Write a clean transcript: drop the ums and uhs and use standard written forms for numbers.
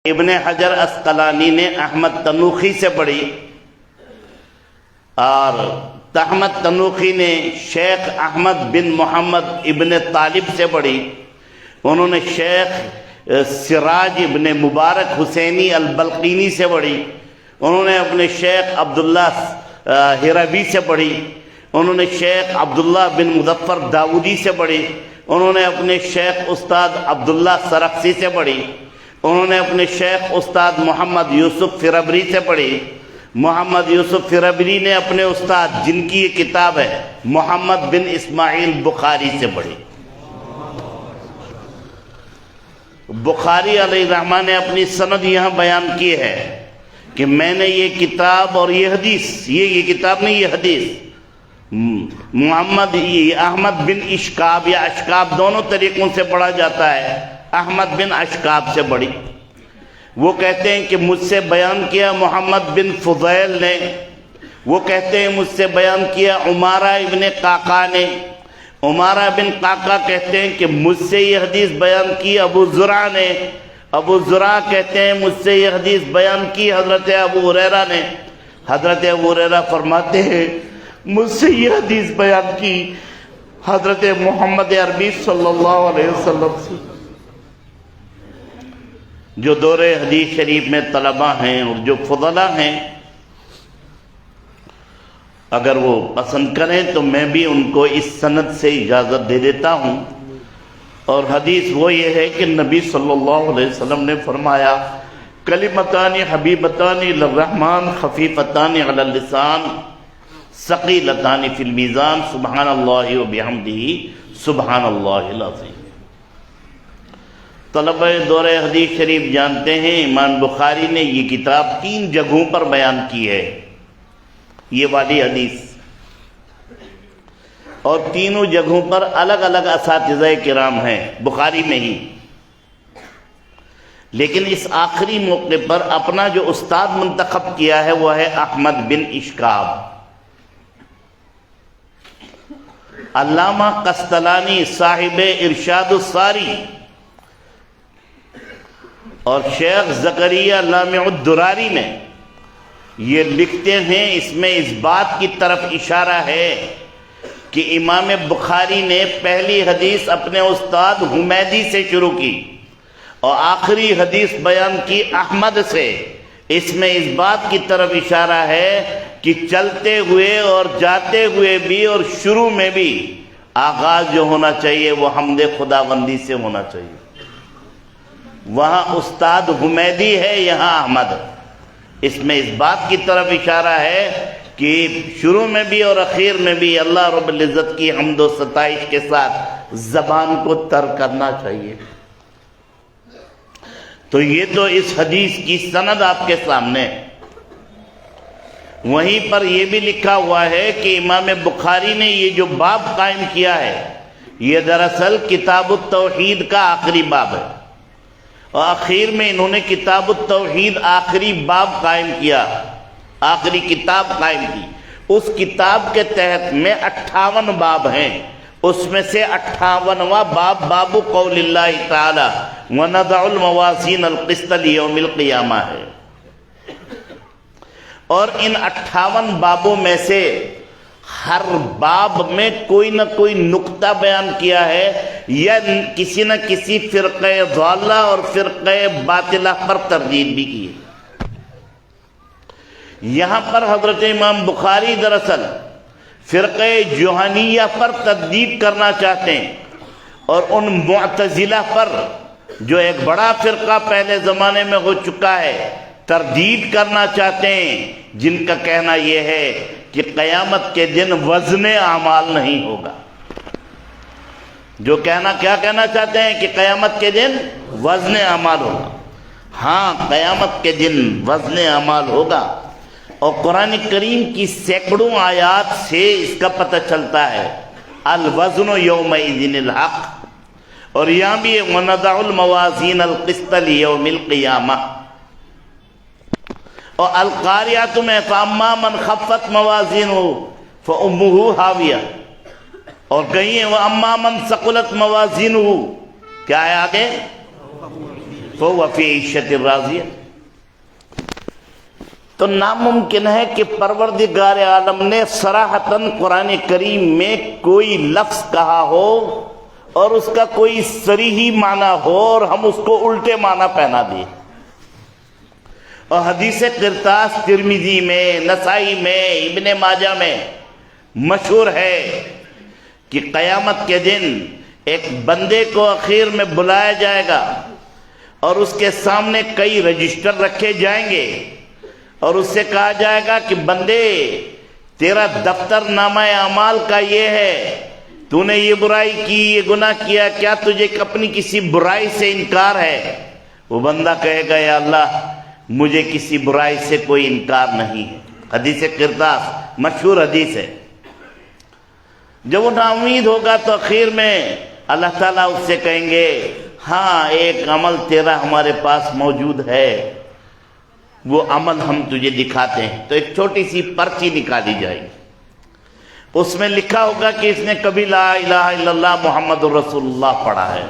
ابن حجر اسقلانی نے احمد تنوخی سے پڑھی اور احمد تنوخی نے شیخ احمد بن محمد ابن طالب سے پڑھی. انہوں نے شیخ سراج ابن مبارک حسینی البلقینی سے پڑھی. انہوں نے اپنے شیخ عبداللہ ہروی سے پڑھی. انہوں نے شیخ عبداللہ بن مظفر داودی سے پڑھی. انہوں نے اپنے شیخ استاد عبداللہ سرخسی سے پڑھی. انہوں نے اپنے شیخ استاد محمد یوسف فربری سے پڑھی. محمد یوسف فربری نے اپنے استاد جن کی یہ کتاب ہے محمد بن اسماعیل بخاری سے پڑھی. بخاری علیہ الرحمٰن نے اپنی سند یہاں بیان کی ہے کہ میں نے یہ کتاب اور یہ حدیث، یہ کتاب نہیں یہ حدیث، محمد احمد بن اشکاب یا اشکاب دونوں طریقوں سے پڑھا جاتا ہے، احمد بن اشکاب سے پڑھی. وہ کہتے ہیں کہ مجھ سے بیان کیا محمد بن فضیل نے. وہ کہتے ہیں مجھ سے بیان کیا عمارہ ابن قعقاع نے. عمارہ بن قعقاع کہتے ہیں کہ مجھ سے یہ حدیث بیان کی ابو زرع نے. ابو زرع کہتے ہیں مجھ سے یہ حدیث بیان کی حضرت ابو ہریرہ نے. حضرت ابو ہریرہ فرماتے ہیں مجھ سے یہ حدیث بیان کی حضرت محمد عربی صلی اللہ علیہ وسلم سے. جو دور حدیث شریف میں طلبہ ہیں اور جو فضلاء ہیں، اگر وہ پسند کریں تو میں بھی ان کو اس سند سے اجازت دے دیتا ہوں. اور حدیث وہ یہ ہے کہ نبی صلی اللہ علیہ وسلم نے فرمایا کلمتان حبیبتان للرحمن خفیفتان علی اللسان ثقیلتان فی المیزان سبحان اللہ وبحمدہ سبحان اللہ العظیم. طلبہ دور حدیث شریف جانتے ہیں امام بخاری نے یہ کتاب 3 جگہوں پر بیان کی ہے یہ والی حدیث، اور تینوں جگہوں پر الگ الگ اساتذہ کرام ہیں بخاری میں ہی. لیکن اس آخری موقع پر اپنا جو استاد منتخب کیا ہے وہ ہے احمد بن اشکاب. علامہ قسطلانی صاحب ارشاد الساری اور شیخ زکریا لامع الدراری نے یہ لکھتے ہیں، اس میں اس بات کی طرف اشارہ ہے کہ امام بخاری نے پہلی حدیث اپنے استاد حمیدی سے شروع کی اور آخری حدیث بیان کی احمد سے. اس میں اس بات کی طرف اشارہ ہے کہ چلتے ہوئے اور جاتے ہوئے بھی اور شروع میں بھی آغاز جو ہونا چاہیے وہ حمد خداوندی سے ہونا چاہیے. وہاں استاد حمیدی ہے، یہاں احمد. اس میں اس بات کی طرف اشارہ ہے کہ شروع میں بھی اور اخیر میں بھی اللہ رب العزت کی حمد و ستائش کے ساتھ زبان کو تر کرنا چاہیے. تو یہ تو اس حدیث کی سند آپ کے سامنے. وہیں پر یہ بھی لکھا ہوا ہے کہ امام بخاری نے یہ جو باب قائم کیا ہے یہ دراصل کتاب التوحید کا آخری باب ہے، اور آخر میں انہوں نے کتاب التوحید آخری باب قائم کیا، آخری کتاب قائم کی. اس کتاب کے تحت میں 58 باب ہیں. اس میں سے 58واں باب باب قول اللہ تعالی وَنَضَعُ الْمَوَازِينَ الْقِسْطَ لِيَوْمِ الْقِيَامَةِ ہے. اور ان 58 بابوں میں سے ہر باب میں کوئی نہ کوئی نقطہ بیان کیا ہے یا کسی نہ کسی فرقہ ضالہ اور فرقہ باطلہ پر تردید بھی کی ہے. یہاں پر حضرت امام بخاری دراصل فرقہ جوہنیہ پر تردید کرنا چاہتے ہیں اور ان معتزلہ پر جو ایک بڑا فرقہ پہلے زمانے میں ہو چکا ہے تردید کرنا چاہتے ہیں، جن کا کہنا یہ ہے کہ قیامت کے دن وزن اعمال نہیں ہوگا. جو کیا کہنا چاہتے ہیں کہ قیامت کے دن وزن اعمال ہوگا. ہاں قیامت کے دن وزن اعمال ہوگا، اور قرآن کریم کی سینکڑوں آیات سے اس کا پتہ چلتا ہے الوزن یومئذ الحق. اور یہاں بھی وَنَضَعُ الْمَوَازِينَ الْقِسْطَ لِيَوْمِ الْقِيَامَةِ. اور القاریات میں فَأَمَّا مَنْ خَفَّتْ مَوَازِينُهُ فَأُمُّهُ هَاوِيَةٌ. اور کہیں وَأَمَّا مَنْ ثَقُلَتْ مَوَازِينُهُ، کیا ہے آگے؟ فهو في عيشة راضية۔ تو ناممکن ہے کہ پروردگار عالم نے صراحتاً قرآن کریم میں کوئی لفظ کہا ہو اور اس کا کوئی صریحی معنی ہو اور ہم اس کو الٹے معنی پہنا دیں۔ اور حدیث قرطاس ترمذی میں، نسائی میں، ابن ماجہ میں مشہور ہے کہ قیامت کے دن ایک بندے کو اخیر میں بلایا جائے گا اور اس کے سامنے کئی رجسٹر رکھے جائیں گے اور اس سے کہا جائے گا کہ بندے تیرا دفتر نامہ اعمال کا یہ ہے، تو نے یہ برائی کی، یہ گناہ کیا، کیا تجھے اپنی کسی برائی سے انکار ہے؟ وہ بندہ کہے گا یا اللہ مجھے کسی برائی سے کوئی انکار نہیں ہے۔ حدیث قرطاس مشہور حدیث ہے۔ جب وہ نا امید ہوگا تو اخیر میں اللہ تعالیٰ اس سے کہیں گے ہاں ایک عمل تیرا ہمارے پاس موجود ہے، وہ عمل ہم تجھے دکھاتے ہیں۔ تو ایک چھوٹی سی پرچی نکالی جائے گی، اس میں لکھا ہوگا کہ اس نے کبھی لا الہ الا اللہ محمد الرسول اللہ پڑھا ہے۔